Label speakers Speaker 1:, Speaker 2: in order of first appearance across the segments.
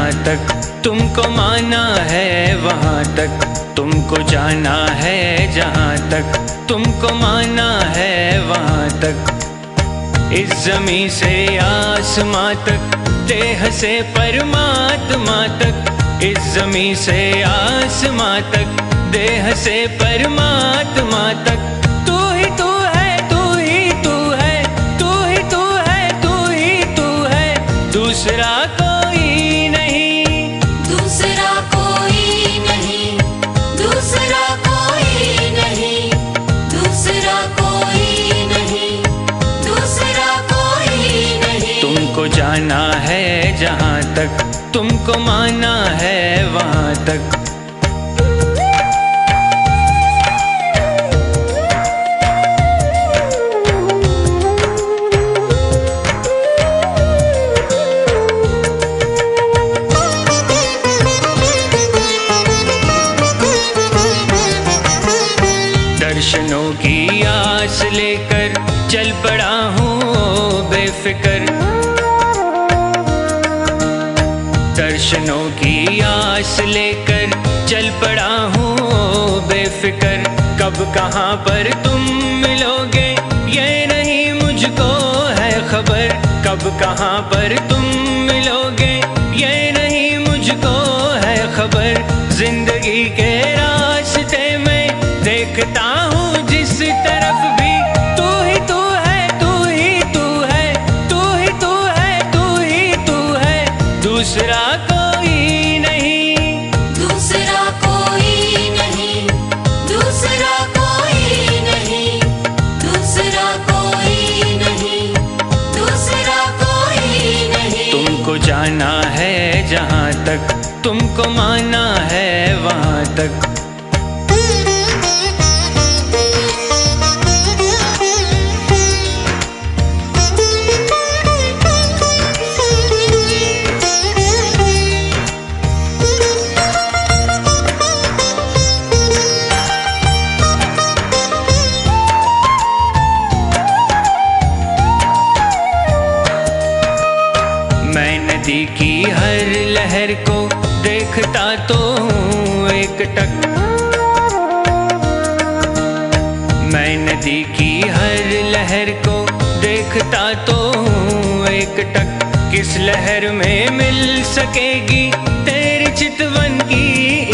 Speaker 1: जहाँ तक तुमको माना है वहाँ तक, तुमको जाना है जहाँ तक तुमको माना है वहाँ तक। इस ज़मीं से आसमां तक, देह से परमात्मा तक। इस ज़मीं से आसमां तक, देह से परमात्मा तक। तू ही तू है, तू ही तू है, तू ही तू है, तू ही तू है, दूसरा कोई नहीं,
Speaker 2: दूसरा कोई नहीं, दूसरा कोई नहीं, दूसरा कोई नहीं, दूसरा कोई नहीं।
Speaker 1: तुमको जाना है जहाँ तक तुमको माना है वहाँ तक। दर्शनों की आस लेकर चल पड़ा हूँ बेफिक्र। दर्शनों की आस लेकर चल पड़ा हूँ बेफिक्र। कब कहाँ पर तुम मिलोगे ये नहीं मुझको है खबर। कब कहाँ पर तुम मिलोगे ये नहीं मुझको है खबर। जिंदगी के रास्ते में देखता हूँ जिस तरफ भी, तू ही तू है, तू ही तू है, तू ही तू है, तू ही तू है, दूसरा कोई नहीं,
Speaker 2: दूसरा कोई नहीं, दूसरा कोई नहीं, दूसरा कोई नहीं, दूसरा कोई नहीं।
Speaker 1: तुमको जाना है जहाँ तक तुमको माना है वहाँ तक। मैं नदी की हर लहर को देखता तो हूँ एक टक। मैं नदी की हर लहर को देखता तो हूँ एक टक। किस लहर में मिल सकेगी तेरी चितवन की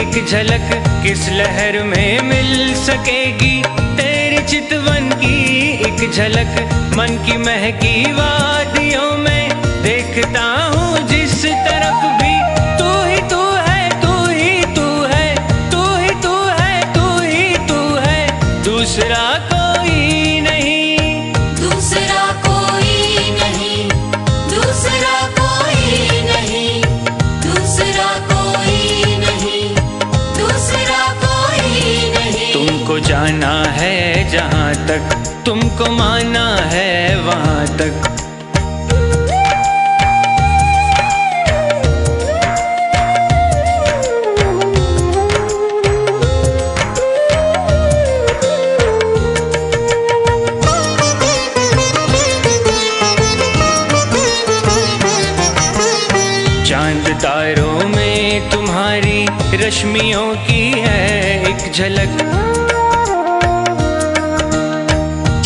Speaker 1: एक झलक। किस लहर में मिल सकेगी तेरी चितवन की एक झलक। मन की महकी वादियों में देखता हूँ जिस तरफ भी, तू ही तू है, तू ही तू है, तू ही तू है, तू ही तू है, दूसरा कोई नहीं,
Speaker 2: दूसरा कोई नहीं, दूसरा कोई नहीं, दूसरा कोई नहीं, दूसरा कोई नहीं।
Speaker 1: तुमको जाना है जहाँ तक तुमको माना है वहाँ तक। चांद तारों में तुम्हारी रश्मियों की है एक झलक।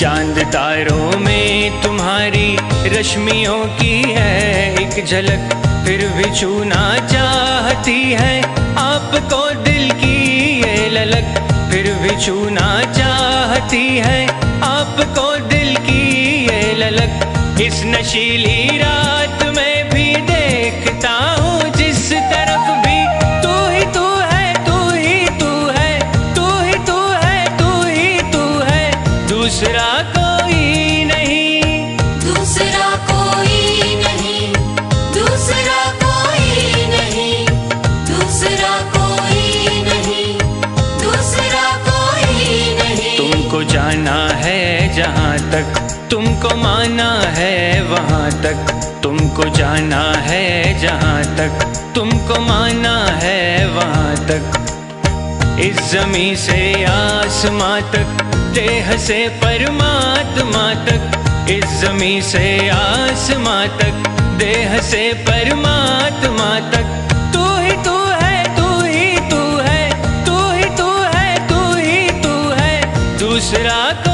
Speaker 1: चांद तारों में तुम्हारी रश्मियों की है एक झलक। फिर भी छूना चाहती है आपको दिल की ये ललक। फिर भी छूना चाहती है आपको दिल की ये ललक। इस नशीली रात में भी देखता हूँ जिस तरफ भी, तू ही तू है, तू ही तू है, तू ही तू है, तू ही तू है, दूसरा कोई नहीं,
Speaker 2: दूसरा कोई नहीं, दूसरा कोई नहीं, दूसरा कोई नहीं, दूसरा कोई नहीं।
Speaker 1: तुमको जाना है जहाँ तक तुमको माना है वहाँ तक। तुमको जाना है जहाँ तक तुमको माना है वहाँ तक। इस ज़मीं से आसमां तक, देह से परमात्मा तक। इस ज़मीं से आसमां तक, देह से परमात्मा तक। दूसरा